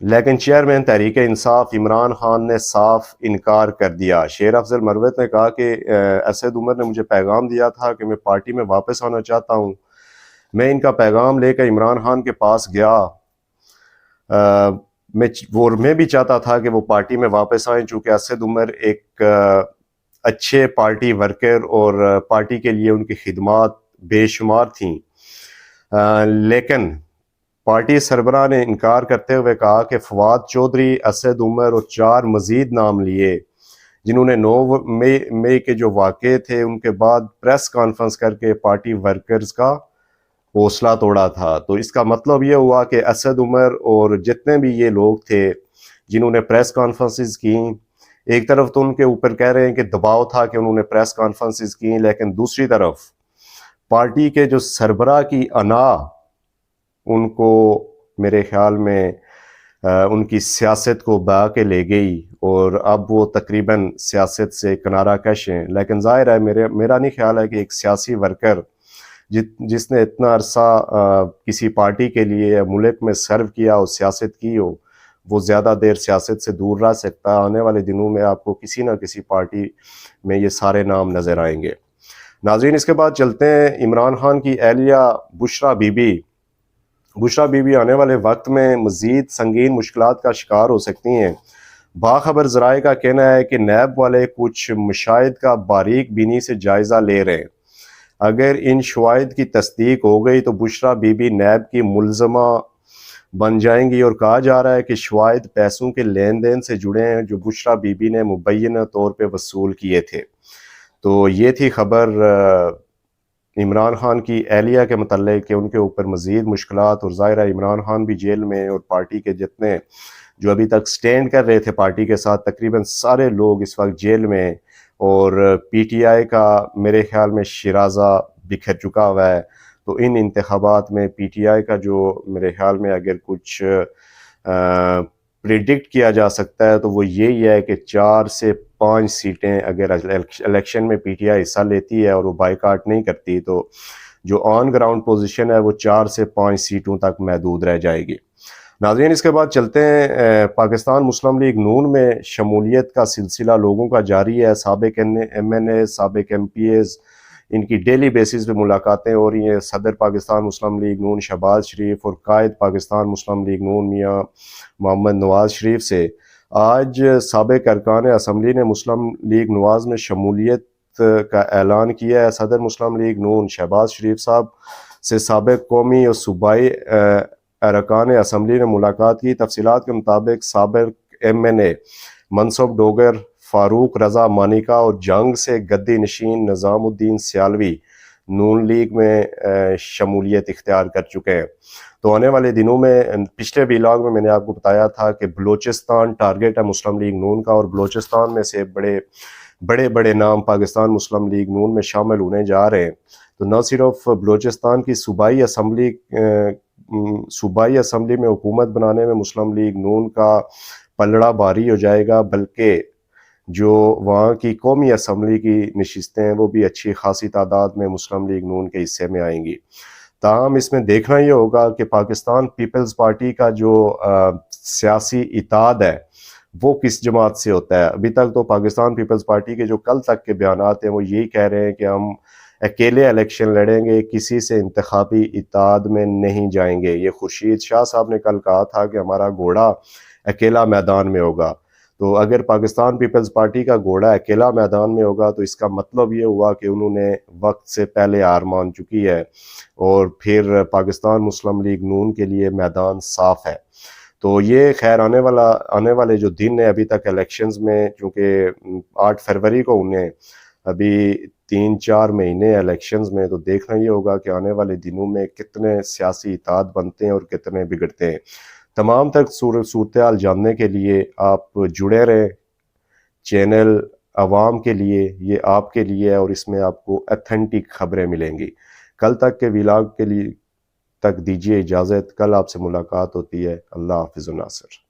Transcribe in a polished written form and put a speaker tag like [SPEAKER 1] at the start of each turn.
[SPEAKER 1] لیکن چیئرمین تحریک انصاف عمران خان نے صاف انکار کر دیا۔ شیر افضل مروت نے کہا کہ اسد عمر نے مجھے پیغام دیا تھا کہ میں پارٹی میں واپس آنا چاہتا ہوں، میں ان کا پیغام لے کر عمران خان کے پاس گیا، میں بھی چاہتا تھا کہ وہ پارٹی میں واپس آئیں، چونکہ اسد عمر ایک اچھے پارٹی ورکر اور پارٹی کے لیے ان کی خدمات بے شمار تھیں، لیکن پارٹی سربراہ نے انکار کرتے ہوئے کہا کہ فواد چودھری، اسد عمر اور 4 مزید نام لیے جنہوں نے 9 مئی کے جو واقعے تھے ان کے بعد پریس کانفرنس کر کے پارٹی ورکرز کا حوصلہ توڑا تھا۔ تو اس کا مطلب یہ ہوا کہ اسد عمر اور جتنے بھی یہ لوگ تھے جنہوں نے پریس کانفرنسز کی، ایک طرف تو ان کے اوپر کہہ رہے ہیں کہ دباؤ تھا کہ انہوں نے پریس کانفرنسز کی، لیکن دوسری طرف پارٹی کے جو سربراہ کی انا ان کو میرے خیال میں ان کی سیاست کو بہا کے لے گئی اور اب وہ تقریباً سیاست سے کنارہ کش ہیں۔ لیکن ظاہر ہے میرا نہیں خیال ہے کہ ایک سیاسی ورکر جس نے اتنا عرصہ کسی پارٹی کے لیے ملک میں سرو کیا اور سیاست کی ہو، وہ زیادہ دیر سیاست سے دور رہ سکتا ہے۔ آنے والے دنوں میں آپ کو کسی نہ کسی پارٹی میں یہ سارے نام نظر آئیں گے۔ ناظرین، اس کے بعد چلتے ہیں عمران خان کی اہلیہ بشریٰ بی بی آنے والے وقت میں مزید سنگین مشکلات کا شکار ہو سکتی ہیں۔ باخبر ذرائع کا کہنا ہے کہ نیب والے کچھ مشاہد کا باریک بینی سے جائزہ لے رہے ہیں۔ اگر ان شواہد کی تصدیق ہو گئی تو بشریٰ بی بی نیب کی ملزمہ بن جائیں گی، اور کہا جا رہا ہے کہ شواہد پیسوں کے لین دین سے جڑے ہیں جو بشریٰ بی بی نے مبینہ طور پہ وصول کیے تھے۔ تو یہ تھی خبر عمران خان کی اہلیہ کے متعلق کہ ان کے اوپر مزید مشکلات، اور ظاہر ہے عمران خان بھی جیل میں، اور پارٹی کے جتنے جو ابھی تک سٹینڈ کر رہے تھے پارٹی کے ساتھ تقریباً سارے لوگ اس وقت جیل میں، اور پی ٹی آئی کا میرے خیال میں شیرازہ بکھر چکا ہوا ہے۔ تو ان انتخابات میں پی ٹی آئی کا جو میرے خیال میں اگر کچھ پریڈکٹ کیا جا سکتا ہے تو وہ یہی ہے کہ 4 سے 5 سیٹیں اگر الیکشن میں پی ٹی آئی حصہ لیتی ہے اور وہ بائیکاٹ نہیں کرتی تو جو آن گراؤنڈ پوزیشن ہے وہ 4 سے 5 سیٹوں تک محدود رہ جائے گی۔ ناظرین، اس کے بعد چلتے ہیں پاکستان مسلم لیگ نون میں شمولیت کا سلسلہ لوگوں کا جاری ہے۔ سابق ایم این اے، سابق ایم پی ایز، ان کی ڈیلی بیسز پہ ملاقاتیں ہو رہی ہیں۔ صدر پاکستان مسلم لیگ نون شہباز شریف اور قائد پاکستان مسلم لیگ نون میاں محمد نواز شریف سے آج سابق ارکان اسمبلی نے مسلم لیگ نواز میں شمولیت کا اعلان کیا ہے۔ صدر مسلم لیگ نون شہباز شریف صاحب سے سابق قومی اور صوبائی ارکان اسمبلی نے ملاقات کی۔ تفصیلات کے مطابق سابق ایم این اے منصب ڈوگر فاروق رضا مانیکا اور جنگ سے گدی نشین نظام الدین سیالوی نون لیگ میں شمولیت اختیار کر چکے ہیں۔ تو آنے والے دنوں میں پچھلے ویلاگ میں نے آپ کو بتایا تھا کہ بلوچستان ٹارگٹ ہے مسلم لیگ نون کا، اور بلوچستان میں سے بڑے نام پاکستان مسلم لیگ نون میں شامل ہونے جا رہے ہیں۔ تو نہ صرف بلوچستان کی صوبائی اسمبلی میں حکومت بنانے میں مسلم لیگ نون کا پلڑا بھاری ہو جائے گا، بلکہ جو وہاں کی قومی اسمبلی کی نشستیں ہیں وہ بھی اچھی خاصی تعداد میں مسلم لیگ نون کے حصے میں آئیں گی۔ تاہم اس میں دیکھنا یہ ہوگا کہ پاکستان پیپلز پارٹی کا جو سیاسی اتحاد ہے وہ کس جماعت سے ہوتا ہے۔ ابھی تک تو پاکستان پیپلز پارٹی کے جو کل تک کے بیانات ہیں وہ یہی کہہ رہے ہیں کہ ہم اکیلے الیکشن لڑیں گے، کسی سے انتخابی اتحاد میں نہیں جائیں گے۔ یہ خورشید شاہ صاحب نے کل کہا تھا کہ ہمارا گھوڑا اکیلا میدان میں ہوگا۔ تو اگر پاکستان پیپلز پارٹی کا گھوڑا اکیلا میدان میں ہوگا تو اس کا مطلب یہ ہوا کہ انہوں نے وقت سے پہلے ہار مان چکی ہے، اور پھر پاکستان مسلم لیگ نون کے لیے میدان صاف ہے۔ تو یہ خیر آنے والے جو دن ہیں ابھی تک الیکشنز میں، چونکہ 8 فروری کو انہیں ابھی 3-4 مہینے الیکشنز میں، تو دیکھنا یہ ہوگا کہ آنے والے دنوں میں کتنے سیاسی اتحاد بنتے ہیں اور کتنے بگڑتے ہیں۔ تمام تک صورتحال جاننے کے لیے آپ جڑے رہیں چینل عوام کے لیے، یہ آپ کے لیے ہے، اور اس میں آپ کو ایتھنٹک خبریں ملیں گی۔ کل تک کے ویلاگ کے لیے تک دیجیے اجازت، کل آپ سے ملاقات ہوتی ہے۔ اللہ حافظ و ناصر۔